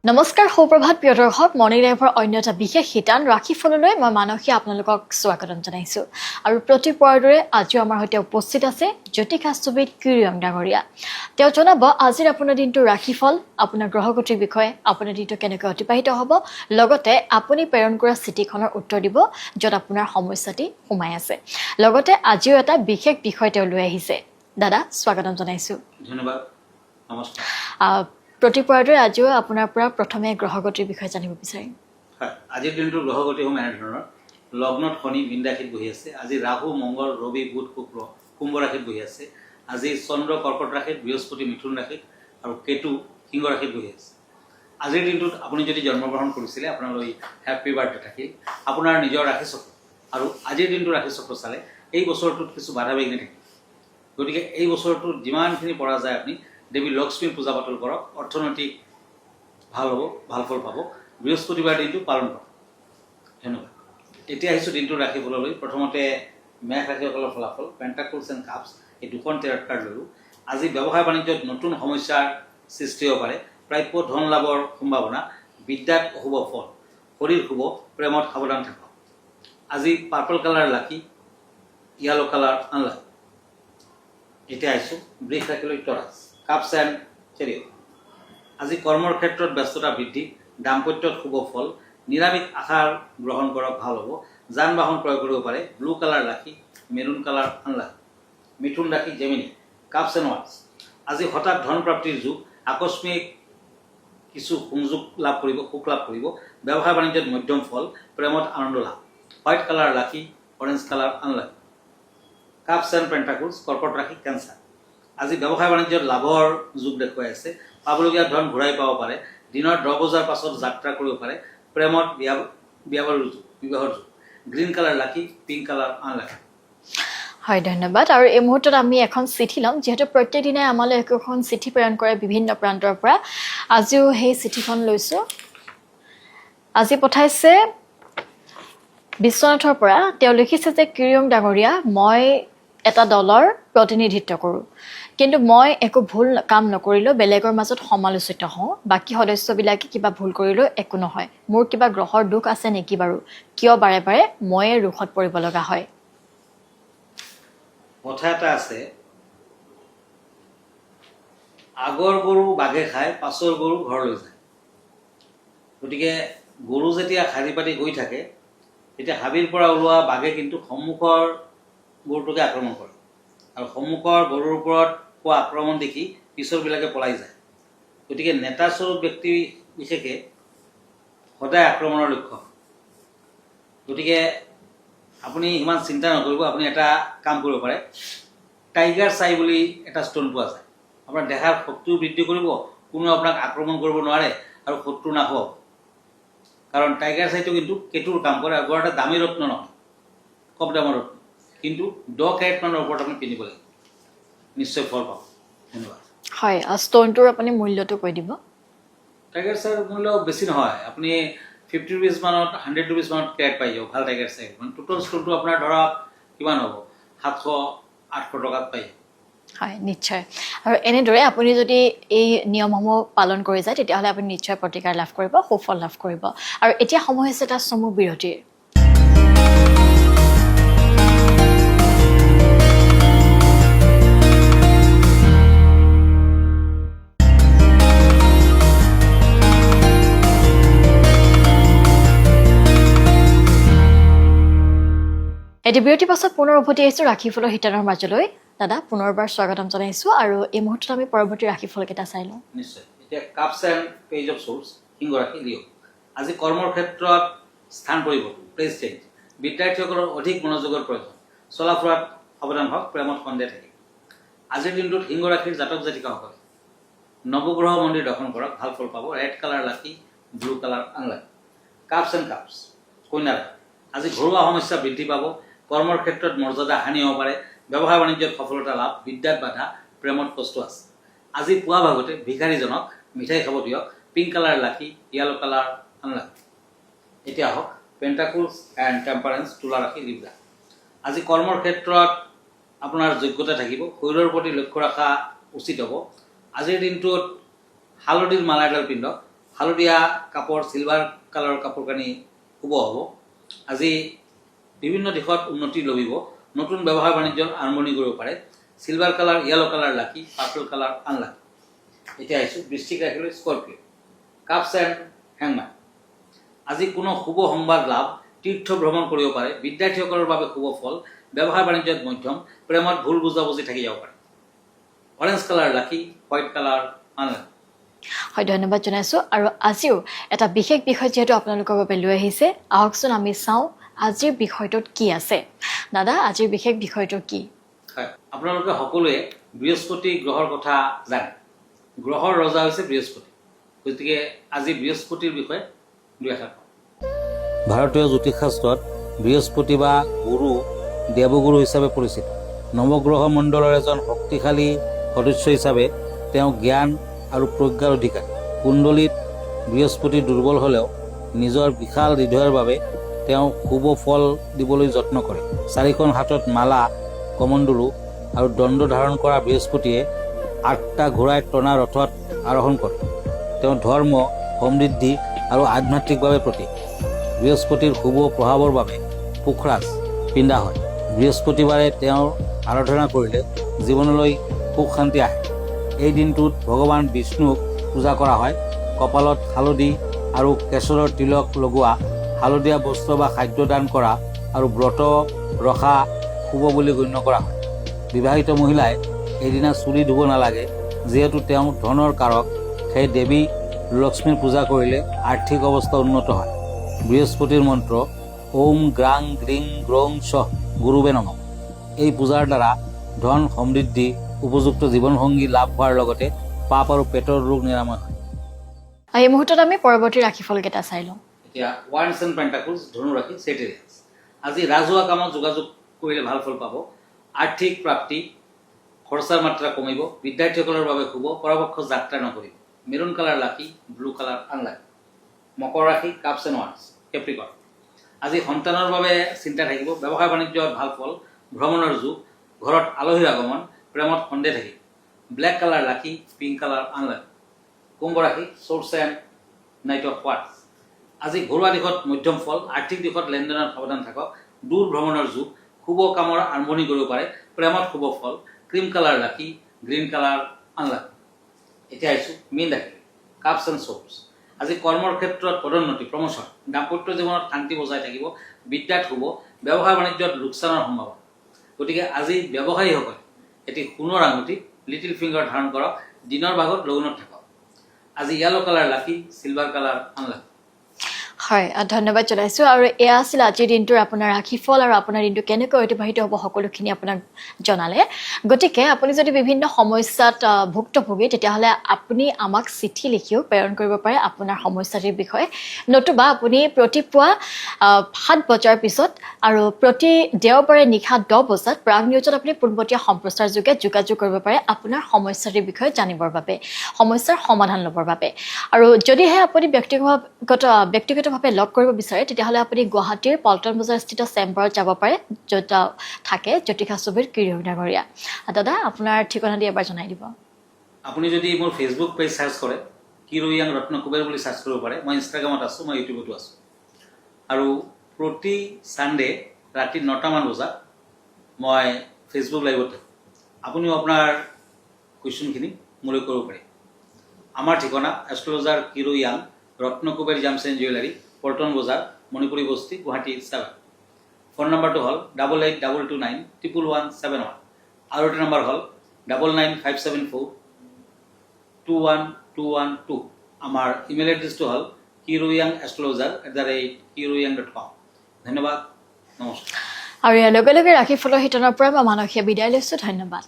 নমস্কাৰ সুপ্ৰভাত প্ৰিয় দৰ্শক মৰ্নিং লাইভৰ অন্য এটা বিশেষ শিতান ৰাশিফললৈ মই মানসী আপোনালোকক স্বাগতম জনাইছোঁ আৰু প্ৰতিবাৰৰ দৰে আজিও আমাৰ সৈতে উপস্থিত আছে জ্যোতিষাস্ত্ৰবিদ কিৰিয়ং ডাঙৰীয়া তেওঁ জনাব আজিৰ আপোনাৰ দিনটো ৰাশিফল আপোনাৰ গ্ৰহগতিৰ বিষয়ে আপোনাৰ দিনটো কেনেকৈ অতিবাহিত হ'ব লগতে আপুনি প্ৰেৰণ কৰা চিঠিখনৰ উত্তৰ দিব য'ত আপোনাৰ সমস্যাটি সোমাই আছে লগতে আজিও এটা বিশেষ বিষয় তেওঁ লৈ আহিছে দাদা স্বাগতম জনাইছোঁ ধন্যবাদ নমস্কাৰ প্ৰতিবাৰৰ দৰে আজিও আপোনাৰ পৰা প্ৰথমে গ্ৰহগতিৰ বিষয়ে জানিব বিচাৰিম হয় আজিৰ দিনটোৰ গ্ৰহগতি সমূহ এনেধৰণৰ লগ্নত শনি মীন ৰাশিত বহি আছে আজি ৰাহু মংগল ৰবি বুধ শুক্ৰ কুম্ভ ৰাশিত বহি আছে আজি চন্দ্ৰ কৰ্কট ৰাশিত বৃহস্পতি মিথুন ৰাশিত আৰু কেতু সিংহ ৰাশিত বহি আছে আজিৰ দিনটোত আপুনি যদি জন্মগ্ৰহণ কৰিছিলে আপোনালৈ হেপী বাৰ্থডে থাকিল আপোনাৰ নিজৰ ৰাশিচক্ৰ আৰু আজিৰ দিনটো ৰাশিচক্ৰ চালে এই বছৰটোত কিছু বাধা বিঘিনি থাকিল গতিকে এই বছৰটোত যিমানখিনি পৰা যায় আপুনি দেৱী লক্ষ্মীৰ পূজা পাতল কৰক অৰ্থনৈতিক ভাল হ'ব ভাল ফল পাব বৃহস্পতিবাৰ দিনটো পালন কৰক ধন্যবাদ এতিয়া আহিছোঁ দিনটোৰ ৰাশিফললৈ প্ৰথমতে মেষ ৰাশিসকলৰ ফলাফল পেণ্টাকলছ এণ্ড কাপছ এই দুখন টেৰট কাৰ্ড ল'লোঁ আজি ব্যৱসায় বাণিজ্যত নতুন সমস্যাৰ সৃষ্টি হ'ব পাৰে প্ৰাপ্য ধন লাভৰ সম্ভাৱনা বিদ্যাত অশুভ ফল শৰীৰ শুভ প্ৰেমত সাৱধান থাকক আজি পাৰ্পল কালাৰ লাকি য়েলো কালাৰ আনলাকি এতিয়া আহিছোঁ বৃষ ৰাশিলৈ টৰাছ কাপছ এণ্ড চেৰিয়ট আজি কৰ্মৰ ক্ষেত্ৰত ব্যস্ততা বৃদ্ধি দাম্পত্যত শুভ ফল নিৰামিষ আহাৰ গ্ৰহণ কৰক ভাল হ'ব যান বাহন ক্ৰয় কৰিব পাৰে ব্লু কালাৰ ৰাশি মেৰুণ কালাৰ আনলাকি মিথুন ৰাশি জেমিনি কাপছ এণ্ড ৱাৰ্ডছ আজি হঠাৎ ধন প্ৰাপ্তিৰ যুগ আকস্মিক কিছু সংযোগ লাভ কৰিব সুখ লাভ কৰিব ব্যৱসায় বাণিজ্যত মধ্যম ফল প্ৰেমত আনন্দ লাভ হোৱাইট কালাৰ ৰাশি orange colour unlucky cups and pentacles কৰ্কট ৰাশি কেঞ্চাৰ আজি ব্যৱসায় বাণিজ্যত লাভৰ যুগ দেখুৱাই আছে পাবলগীয়া ধন ঘূৰাই পাব পাৰে দিনৰ 10 বজাৰ পাছত যাত্ৰা কৰিব পাৰে প্ৰেমত বিবাহৰ যুগ গ্ৰীণ কালাৰ লাকি পিংক কালাৰ আনলাকি হয় ধন্যবাদ আৰু এই মুহূৰ্তত আমি এখন চিঠি ল'ম যিহেতু প্ৰত্যেক দিনাই আমালৈ একোখন চিঠি প্ৰেৰণ কৰে বিভিন্ন প্ৰান্তৰ পৰা আজিও সেই চিঠিখন লৈছোঁ আজি পঠাইছে বিশ্বনাথৰ পৰা তেওঁ লিখিছে যে কিৰিয়ং ডাঙৰীয়া মই এটা দলৰ প্ৰতিনিধিত্ব কৰোঁ কিন্তু মই একো ভুল কাম নকৰিলেও বেলেগৰ মাজত সমালোচিত হওঁ বাকী সদস্যবিলাকে কিবা ভুল কৰিলেও একো নহয় মোৰ কিবা গ্ৰহৰ দুখ আছে নেকি বাৰু কিয় বাৰে বাৰে ময়ে ৰোষত পৰিব লগা হয় কথা এটা আছে আগৰ গৰু বাঘে খায় পাছৰ গৰু ঘৰলৈ যায় গতিকে গৰু যেতিয়া শাৰী পাতি গৈ থাকে তেতিয়া হাবিৰ পৰা ওলোৱা বাঘে কিন্তু সন্মুখৰ গৰুটোকে আক্ৰমণ কৰে আৰু সন্মুখৰ গৰুৰ ওপৰত হোৱা আক্ৰমণ দেখি পিছৰবিলাকে পলাই যায় গতিকে নেতাস্বৰূপ ব্যক্তি বিশেষে সদায় আক্ৰমণৰ লক্ষ্য গতিকে আপুনি ইমান চিন্তা নকৰিব আপুনি এটা কাম কৰিব পাৰে টাইগাৰ চাই বুলি এটা ষ্ট'ন পোৱা যায় আপোনাৰ দেহাৰ শক্তিও বৃদ্ধি কৰিব কোনো আপোনাক আক্ৰমণ কৰিব নোৱাৰে আৰু শত্ৰু নাহক কাৰণ টাইগাৰ চাইটো কিন্তু কেতুৰ কাম কৰে আৰু বৰ এটা দামী ৰত্ন নহয় কম দামৰ ৰত্ন কিন্তু 10 কেৰেট মানৰ ওপৰত আপুনি কিনিব লাগিব নিশ্চয় ফল পাব ধন্যবাদ হয় ষ্ট'নটোৰ আপুনি মূল্যটো কৈ দিব টাইগাৰ চাই মূল্য বেছি নহয় আপুনি 50 rupees মানত 100 rupees মানত কেৰেট পাই যাব ভাল টাইগাৰ চাই মানে টোটেল ষ্ট'নটো আপোনাৰ ধৰক কিমান হ'ব 700-800 টকাত পাই হয় নিশ্চয় আৰু এনেদৰে আপুনি যদি এই নিয়মসমূহ পালন কৰি যায় তেতিয়াহ'লে আপুনি নিশ্চয় প্ৰতিকাৰ লাভ কৰিব সুফল লাভ কৰিব আৰু এতিয়া সময় হৈছে এটা চমু বিৰতিৰ এটি বিৰতিৰ পাছত পুনৰ উভতি আহিছোঁ ৰাশিফলৰ শিতানৰ মাজলৈ দাদা পুনৰবাৰ স্বাগতম জনাইছোঁ আৰু এই মুহূৰ্তত আমি পৰৱৰ্তী ৰাশিফলকেইটা চাই লওঁ নিশ্চয় এতিয়া কাপছ এণ্ড পেজ অফ সোৰ্ছ সিংহ ৰাশি লিঅ আজি কৰ্মৰ ক্ষেত্ৰত স্থান পৰিৱৰ্তন প্লেচ চেঞ্জ বিদ্যাৰ্থীসকলৰ অধিক মনোযোগৰ প্ৰয়োজন চলা ফুৰাত সাৱধান হওক প্ৰেমত সন্দেহ থাকে আজিৰ দিনটোত সিংহ ৰাশিৰ জাতক জাতিকাসকলে নৱগ্ৰহ মন্দিৰ দৰ্শন কৰক ভাল ফল পাব red colour lucky blue colour unlucky cups and cups কন্যা ৰাশি আজি ঘৰুৱা সমস্যা বৃদ্ধি পাব কৰ্মৰ ক্ষেত্ৰত মৰ্যাদা হানি হ'ব পাৰে ব্যৱসায় বাণিজ্যত সফলতা লাভ বিদ্যাত বাধা প্ৰেমত কষ্ট আছে আজি পুৱা ভাগতে ভিখাৰীজনক মিঠাই খাব দিয়ক পিংক কালাৰ লাকি য়েলো কালাৰ আনলাকি এতিয়া হওক পেণ্টাকলছ এণ্ড টেম্পাৰেন্স তুলা ৰাশি লিব্ৰা আজি কৰ্মৰ ক্ষেত্ৰত আপোনাৰ যোগ্যতা থাকিব শৰীৰৰ প্ৰতি লক্ষ্য ৰখা উচিত হ'ব আজিৰ দিনটোত হালধিৰ মালা এডাল পিন্ধক হালধীয়া কাপোৰ চিলভাৰ কালাৰৰ কাপোৰ কানি শুভ হ'ব। আজি বিভিন্ন দিশত উন্নতি লভিব, নতুন ব্যৱসায় বাণিজ্যৰ আৰম্ভণি কৰিব পাৰে। চিলভাৰ কালাৰ, য়েলো কালাৰ লাকি, পাৰ্পল কালাৰ আনলাকি। এতিয়া আহিছোঁ বৃশ্চিক ৰাশিলৈ স্কৰ্পিঅ', কাপছ এণ্ড হেংম্যান। আজি কোনো শুভ সংবাদ লাভ, তীৰ্থ ভ্ৰমণ কৰিব পাৰে। বিদ্যাৰ্থীসকলৰ বাবে শুভ ফল, ব্যৱসায় বাণিজ্যত মধ্যম, প্ৰেমত ভুল বুজাবুজি থাকি যাব পাৰে। অৰেঞ্জ কালাৰ লাকি, হোৱাইট কালাৰ আনলাকি। হয়, ধন্যবাদ জনাইছোঁ। আৰু আজিও এটা বিশেষ বিষয় যিহেতু আপোনালোকৰ বাবে লৈ আহিছে, আহকচোন আমি চাওঁ আজিৰ বিষয়টোত কি আছে। দাদা, আজিৰ বিশেষ বিষয়টো কি? হয়, আপোনালোকে সকলোৱে বৃহস্পতি গ্ৰহৰ কথা জানে। গ্ৰহৰ ৰজা হৈছে বৃহস্পতি, গতিকে আজি বৃহস্পতিৰ বিষয়ে দুই এষাৰ কওঁ। ভাৰতীয় জ্যোতিষশাস্ত্ৰত বৃহস্পতি বা গুৰু দেৱগুৰু হিচাপে পৰিচিত। নৱগ্ৰহ মণ্ডলৰ এজন শক্তিশালী সদস্য হিচাপে তেওঁ জ্ঞান আৰু প্ৰজ্ঞাৰ অধিকাৰী। কুণ্ডলীত বৃহস্পতি দুৰ্বল হ'লেও নিজৰ বিশাল হৃদয়ৰ বাবে তেওঁ শুভ ফল দিবলৈ যত্ন কৰে। চাৰিখন হাতত মালা, কমণ্ডলু আৰু দণ্ড ধাৰণ কৰা বৃহস্পতিয়ে 8টা ঘোঁৰাই টনা ৰথত আৰোহণ কৰে। তেওঁ ধৰ্ম, সমৃদ্ধি আৰু আধ্যাত্মিকভাৱে প্ৰতীক। বৃহস্পতিৰ শুভ প্ৰভাৱৰ বাবে পুখৰাজ পিন্ধা হয়। বৃহস্পতিবাৰে তেওঁৰ আৰাধনা কৰিলে জীৱনলৈ সুখ শান্তি আহে। এই দিনটোত ভগৱান বিষ্ণুক পূজা কৰা হয়। কপালত হালধি আৰু কেশৰৰ তিলক লগোৱা, হালধীয়া বস্ত্ৰ বা খাদ্য দান কৰা আৰু ব্ৰত ৰখা শুভ বুলি গণ্য কৰা হয়। বিবাহিত মহিলাই এইদিনা চুলি ধুব নালাগে, যিহেতু তেওঁ ধনৰ কাৰক। সেই দেৱী লক্ষ্মীৰ পূজা কৰিলে আৰ্থিক অৱস্থা উন্নত হয়। বৃহস্পতিৰ মন্ত্ৰ ওম গ্ৰাং গ্ৰিং গ্ৰং ছ গুৰুবে নমঃ। এই পূজাৰ দ্বাৰা ধন, সমৃদ্ধি, উপযুক্ত জীৱনসংগী লাভ হোৱাৰ লগতে পাপ আৰু পেটৰ ৰোগ নিৰাময় হয়। এই মুহূৰ্তত আমি পৰৱৰ্তী ৰাশিফলকেইটা চাই লওঁ। এতিয়া ওৱান্স এণ্ড পেণ্টাকলছ, ধনু ৰাশি, চেজিটেৰিয়াছ। আজি ৰাজহুৱা কামত যোগাযোগ কৰিলে ভাল ফল পাব। আৰ্থিক প্ৰাপ্তি, খৰচাৰ মাত্ৰা কমিব। বিদ্যাৰ্থীসকলৰ বাবে শুভ, পৰাপক্ষ যাত্ৰা নকৰিব। মেৰুন কালাৰ লাকি, ব্লু কালাৰ আনলাকি। মকৰ ৰাশি, কাপছ এণ্ড ওৱান্স, কেপ্ৰিকৰ্ণ। আজি সন্তানৰ বাবে চিন্তা থাকিব। ব্যৱসায় বাণিজ্যত ভাল ফল, ভ্ৰমণৰ যুগ। ঘৰত আলহীৰ আগমন, প্ৰেমত সন্দেহ থাকিব। ব্লেক কালাৰ লাকি, পিংক কালাৰ আনলাকি। কুম্ভ ৰাশি, source and night of once. আজি ঘৰুৱা দিশত মধ্যম ফল, আৰ্থিক দিশত লেনদেনত সাৱধান থাকক। দূৰ ভ্ৰমণৰ যুগ, শুভ কামৰ আৰম্ভণি কৰিব পাৰে। প্ৰেমত শুভ ফল, ক্ৰীম কালাৰ লাকি, গ্ৰীণ কালাৰ আনলাকি। এতিয়া আহিছোঁ মীন ৰাশি, কাপছ এণ্ড চ'ৰ্চ। আজি কৰ্মৰ ক্ষেত্ৰত পদোন্নতি, প্ৰমোচন। দাম্পত্য জীৱনত শান্তি বজাই থাকিব। বিদ্যাত শুভ, ব্যৱসায় বাণিজ্যত লোকচানৰ সম্ভাৱনা। গতিকে আজি ব্যৱসায়ীসকলে এটি সোণৰ আঙুঠি, লিটিল ফিংগাৰ ধাৰণ কৰক। দিনৰ ভাগত লঘোণত থাকক। আজি য়েলো কালাৰ লাকি, চিলভাৰ কালাৰ আনলাকি। হয়, ধন্যবাদ জনাইছোঁ। আৰু এয়া আছিল আজিৰ দিনটোৰ আপোনাৰ ৰাশিফল। আৰু আপোনাৰ দিনটো কেনেকৈ অতিবাহিত হ'ব সকলোখিনি আপোনাক জনালে। গতিকে আপুনি যদি বিভিন্ন সমস্যাত ভুক্তভোগী, তেতিয়াহ'লে আপুনি আমাক চিঠি লিখিও প্ৰেৰণ কৰিব পাৰে আপোনাৰ সমস্যাটিৰ বিষয়ে। নতুবা আপুনি প্ৰতিপুৱা 7 বজাৰ পিছত আৰু প্ৰতি দেওবাৰে নিশা 10 বজাত প্ৰাগ নিউজত আপুনি পোনপটীয়া সম্প্ৰচাৰ যোগে যোগাযোগ কৰিব পাৰে আপোনাৰ সমস্যাটিৰ বিষয়ে জানিবৰ বাবে, সমস্যাৰ সমাধান ল'বৰ বাবে। আৰু যদিহে আপুনি ব্যক্তিগতভাৱে লগ কৰিব বিচাৰে, তেতিয়াহ'লে আপুনি গুৱাহাটীৰ পল্টন বজাৰ স্থিত চেম্বাৰত যাব পাৰে, য'ত থাকে জ্যোতিষাস্ত্ৰবিদ কিৰিয়ম ডাঙৰীয়া। দাদা, আপোনাৰ ঠিকনা দি এবাৰ জনাই দিব। আপুনি যদি মোৰ ফেচবুক পেজ চাৰ্চ কৰে, কিৰোয়াং ৰত্ন কুবেৰ বুলি চাৰ্চ কৰিব পাৰে। মই ইনষ্টাগ্ৰামত আছোঁ, মই ইউটিউবতো আছোঁ। আৰু প্ৰতি ছানডে ৰাতি 9টামান বজাত মই ফেচবুক লাইভত থাকোঁ। আপুনিও আপোনাৰ কুৱেশ্যনখিনি মোলৈ কৰিব পাৰে। আমাৰ ঠিকনা এষ্ট্ৰলজাৰ কিৰোয়াং ৰত্ন Kuber gems and jewellery, Paltan Bazar, Manipuri বস্তি, গুৱাহাটী 7। ফোন নম্বৰটো হ'ল 8822911171। আৰু এটা নম্বৰ হ'ল 9957421212। আমাৰ ইমেইল এড্ৰেছটো হ'ল kiroyangastrologer@kiroyang.com। ধন্যবাদ, নমস্কাৰ। আৰু ইয়াৰ লগে লগে ৰাশিফলৰ শিতানৰ পৰা মই মানসীয়ে বিদায় লৈছোঁ। ধন্যবাদ।